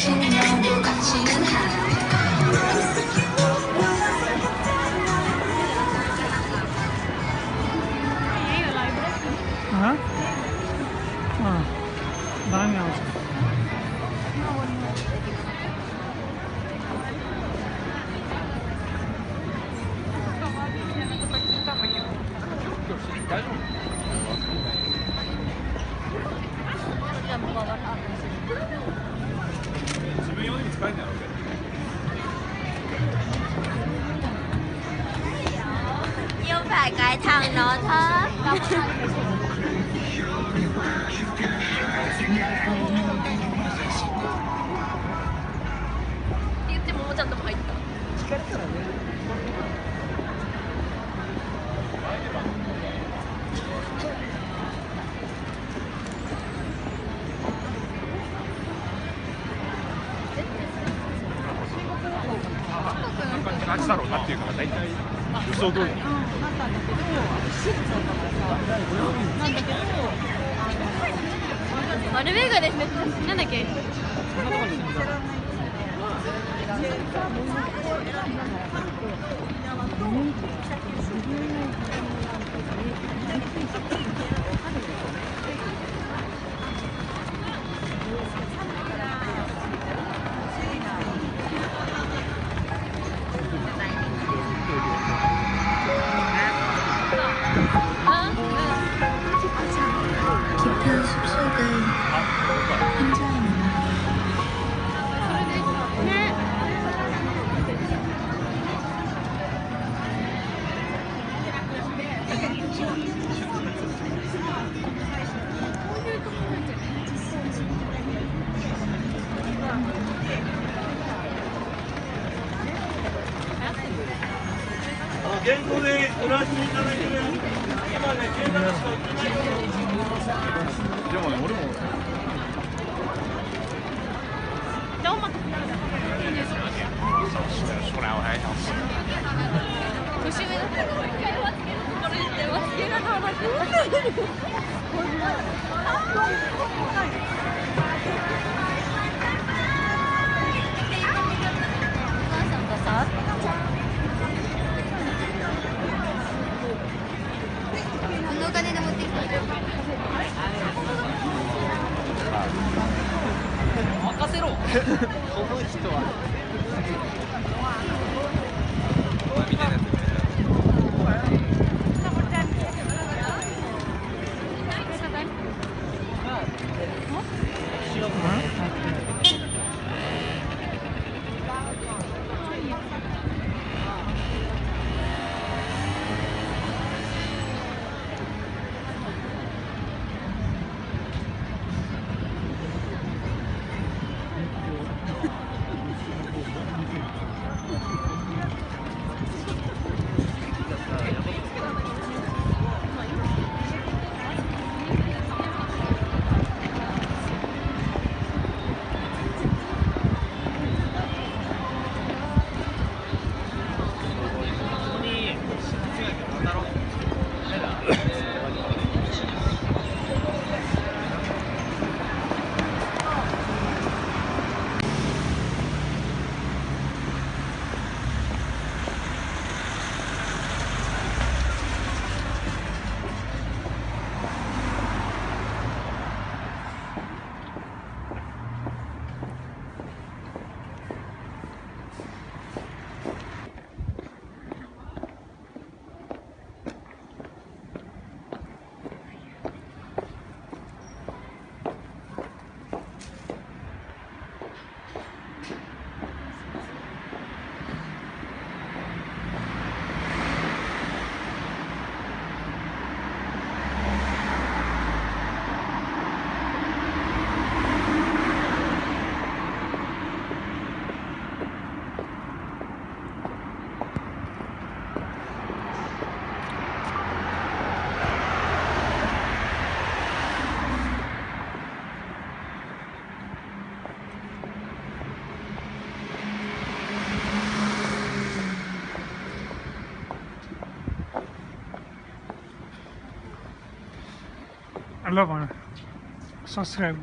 Hah? Dami ako siya.要排解糖咯，他。でももちゃんとも入った。感じだろうなっていうのが大体予想通りになったんだけど、施設だったからさ、なんだけど、マルベルガですね。なんだっけ？そんなところに住んでた。原稿でご覧していただいてる今ね、17しか売ってないよ。でもね、俺もSnel hij had. 年上の子が一回はつけるところに行ってはつけながらこのお金で持ってきた。任せろ。この人は。Hello, subscribe.